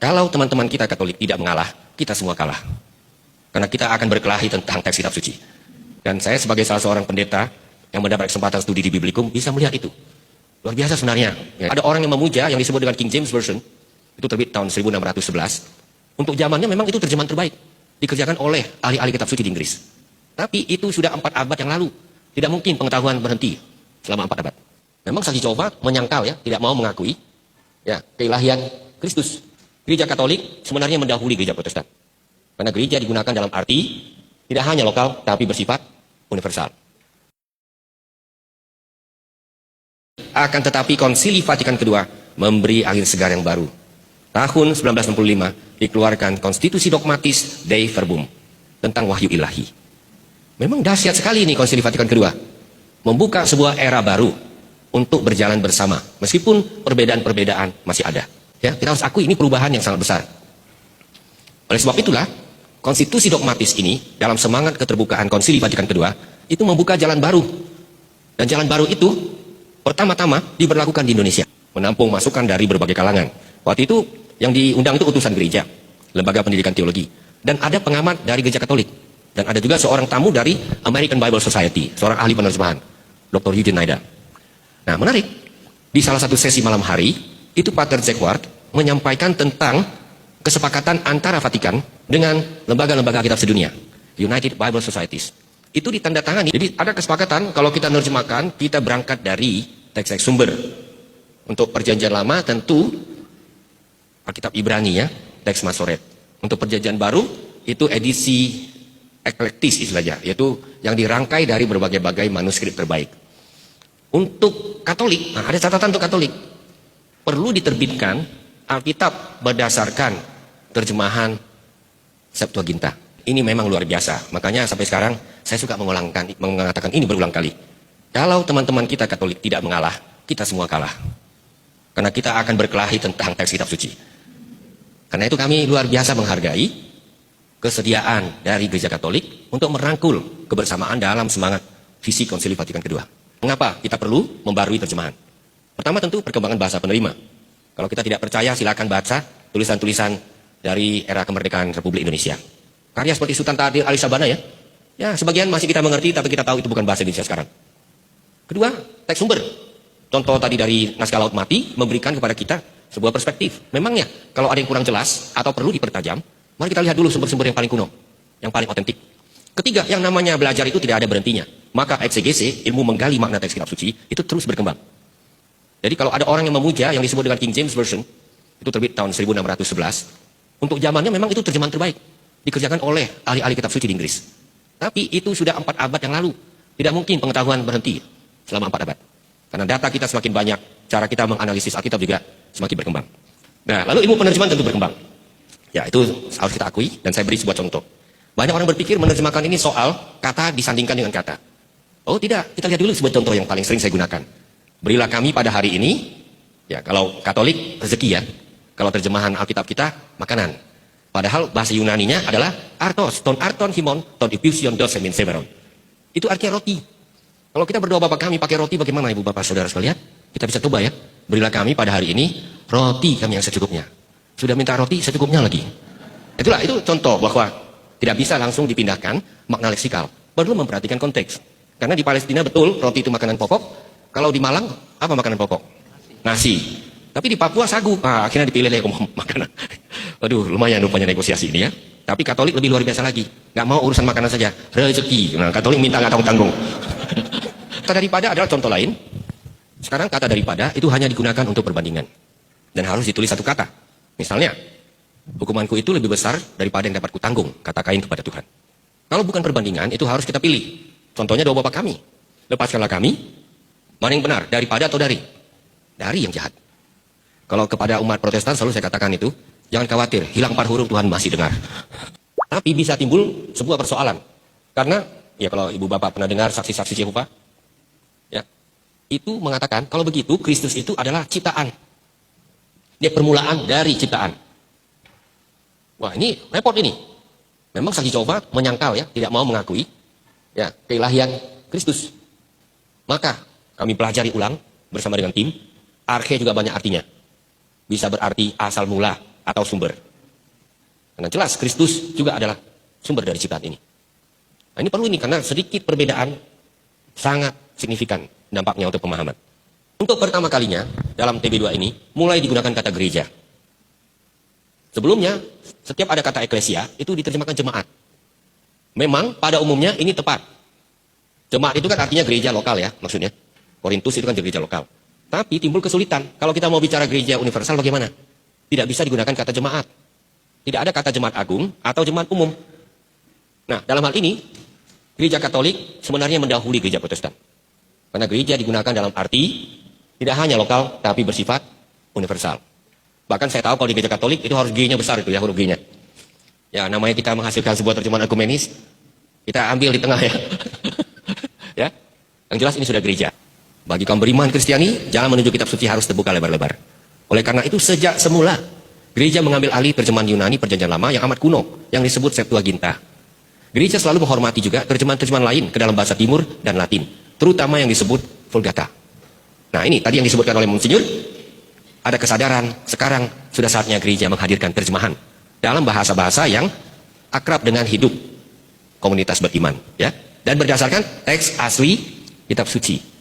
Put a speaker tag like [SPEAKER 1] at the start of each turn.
[SPEAKER 1] Kalau teman-teman kita Katolik tidak mengalah, kita semua kalah. Karena kita akan berkelahi tentang teks kitab suci. Dan saya sebagai salah seorang pendeta yang mendapat kesempatan studi di Biblikum bisa melihat itu. Luar biasa sebenarnya. Ya, ada orang yang memuja yang disebut dengan King James Version. Itu terbit tahun 1611. Untuk zamannya memang itu terjemahan terbaik. Dikerjakan oleh ahli-ahli kitab suci di Inggris. Tapi itu sudah 4 abad yang lalu. Tidak mungkin pengetahuan berhenti selama 4 abad. Memang saksi Jehovah menyangkal ya, tidak mau mengakui ya keilahian Kristus. Gereja Katolik sebenarnya mendahului gereja Protestan. Karena gereja digunakan dalam arti tidak hanya lokal tapi bersifat universal. Akan tetapi Konsili Vatikan II memberi angin segar yang baru. Tahun 1965 dikeluarkan Konstitusi Dogmatis Dei Verbum tentang wahyu ilahi. Memang dahsyat sekali ini Konsili Vatikan II. Membuka sebuah era baru untuk berjalan bersama. Meskipun perbedaan-perbedaan masih ada. Ya, kita harus akui ini perubahan yang sangat besar. Oleh sebab itulah, konstitusi dogmatis ini dalam semangat keterbukaan Konsili Vatikan II itu membuka jalan baru. Dan jalan baru itu pertama-tama diberlakukan di Indonesia, menampung masukan dari berbagai kalangan. Waktu itu yang diundang itu utusan gereja, lembaga pendidikan teologi, dan ada pengamat dari gereja Katolik, dan ada juga seorang tamu dari American Bible Society, seorang ahli penerjemahan, Dr. Eugene Nida. Nah, menarik, di salah satu sesi malam hari itu Pater Jack Ward menyampaikan tentang kesepakatan antara Vatikan dengan lembaga-lembaga kitab sedunia, United Bible Societies. Itu ditandatangani. Jadi ada kesepakatan kalau kita menerjemahkan, kita berangkat dari teks-teks sumber. Untuk perjanjian lama tentu Alkitab Ibrani ya, teks Masoret. Untuk perjanjian baru itu edisi eklektis istilahnya, yaitu yang dirangkai dari berbagai-bagai manuskrip terbaik. Untuk Katolik, nah ada catatan untuk Katolik. Perlu diterbitkan Alkitab berdasarkan terjemahan Septuaginta. Ini memang luar biasa. Makanya sampai sekarang saya suka mengatakan ini berulang kali. Kalau teman-teman kita Katolik tidak mengalah, kita semua kalah. Karena kita akan berkelahi tentang teks kitab suci. Karena itu kami luar biasa menghargai kesediaan dari Gereja Katolik untuk merangkul kebersamaan dalam semangat visi Konsili Vatikan II. Mengapa kita perlu membarui terjemahan? Pertama tentu perkembangan bahasa penerima. Kalau kita tidak percaya, silakan baca tulisan-tulisan dari era kemerdekaan Republik Indonesia. Karya seperti Sultan Tadil Ali Sabana ya. Ya, sebagian masih kita mengerti, tapi kita tahu itu bukan bahasa Indonesia sekarang. Kedua, teks sumber. Contoh tadi dari Naskah Laut Mati memberikan kepada kita sebuah perspektif. Memangnya, kalau ada yang kurang jelas atau perlu dipertajam, mari kita lihat dulu sumber-sumber yang paling kuno, yang paling otentik. Ketiga, yang namanya belajar itu tidak ada berhentinya. Maka eksegese, ilmu menggali makna teks kitab suci, itu terus berkembang. Jadi kalau ada orang yang memuja yang disebut dengan King James Version, itu terbit tahun 1611, untuk zamannya memang itu terjemahan terbaik. Dikerjakan oleh ahli-ahli kitab suci di Inggris. Tapi itu sudah 4 abad yang lalu. Tidak mungkin pengetahuan berhenti selama 4 abad. Karena data kita semakin banyak, cara kita menganalisis Alkitab juga semakin berkembang. Nah, lalu ilmu penerjemahan tentu berkembang. Ya, itu harus kita akui, dan saya beri sebuah contoh. Banyak orang berpikir menerjemahkan ini soal kata disandingkan dengan kata. Oh tidak, kita lihat dulu sebuah contoh yang paling sering saya gunakan. Berilah kami pada hari ini, ya kalau Katolik rezeki ya, kalau terjemahan Alkitab kita makanan. Padahal bahasa Yunaninya adalah artos, ton arton himon, ton epision dos semin severon. Itu artinya roti. Kalau kita berdoa Bapa kami pakai roti, bagaimana Ibu Bapak Saudara sekalian? Kita bisa coba ya. Berilah kami pada hari ini roti kami yang secukupnya. Sudah minta roti secukupnya lagi. Itulah itu contoh bahwa tidak bisa langsung dipindahkan makna leksikal. Perlu memperhatikan konteks. Karena di Palestina betul roti itu makanan pokok. Kalau di Malang, apa makanan pokok? Nasi. Tapi di Papua sagu. Nah, akhirnya dipilih deh makanan. Aduh, lumayan rupanya negosiasi ini ya. Tapi Katolik lebih luar biasa lagi. Nggak mau urusan makanan saja. Rezeki. Nah, Katolik minta nggak tanggung-tanggung. Kata daripada adalah contoh lain. Sekarang kata daripada itu hanya digunakan untuk perbandingan. Dan harus ditulis satu kata. Misalnya, hukumanku itu lebih besar daripada yang dapat kutanggung, kata Kain kepada Tuhan. Kalau bukan perbandingan, itu harus kita pilih. Contohnya doa Bapa kami. Lepaskanlah kami. Mana yang benar, daripada atau dari? Dari yang jahat. Kalau kepada umat Protestan selalu saya katakan itu, jangan khawatir, hilang 4 huruf Tuhan masih dengar. Tapi bisa timbul sebuah persoalan. Karena, ya kalau Ibu Bapak pernah dengar saksi-saksi Jehovah, ya, itu mengatakan, kalau begitu Kristus itu adalah ciptaan. Dia permulaan dari ciptaan. Wah ini repot ini. Memang saksi Jehovah menyangkal ya, tidak mau mengakui ya keilahian Kristus. Maka kami pelajari ulang bersama dengan tim. Arche juga banyak artinya. Bisa berarti asal mula, atau sumber. Karena jelas Kristus juga adalah sumber dari ciptaan ini. Nah, ini perlu ini karena sedikit perbedaan sangat signifikan dampaknya untuk pemahaman. Untuk pertama kalinya dalam TB2 ini mulai digunakan kata gereja. Sebelumnya setiap ada kata eklesia itu diterjemahkan jemaat. Memang pada umumnya ini tepat. Jemaat itu kan artinya gereja lokal ya maksudnya. Korintus itu kan gereja lokal. Tapi timbul kesulitan. Kalau kita mau bicara gereja universal bagaimana? Tidak bisa digunakan kata jemaat. Tidak ada kata jemaat agung atau jemaat umum. Nah, dalam hal ini, gereja Katolik sebenarnya mendahului gereja Protestan. Karena gereja digunakan dalam arti tidak hanya lokal, tapi bersifat universal. Bahkan saya tahu kalau di gereja Katolik itu harus G-nya besar itu ya, huruf G-nya. Ya, namanya kita menghasilkan sebuah terjemahan ekumenis, kita ambil di tengah ya. Ya, yang jelas ini sudah gereja. Bagi kaum beriman Kristiani, jalan menuju kitab suci harus terbuka lebar-lebar. Oleh karena itu sejak semula, gereja mengambil alih terjemahan Yunani Perjanjian Lama yang amat kuno, yang disebut Septuaginta. Gereja selalu menghormati juga terjemahan-terjemahan lain ke dalam bahasa Timur dan Latin, terutama yang disebut Vulgata. Nah ini tadi yang disebutkan oleh Monsinyur, ada kesadaran sekarang sudah saatnya gereja menghadirkan terjemahan dalam bahasa-bahasa yang akrab dengan hidup komunitas beriman, ya, dan berdasarkan teks asli kitab suci.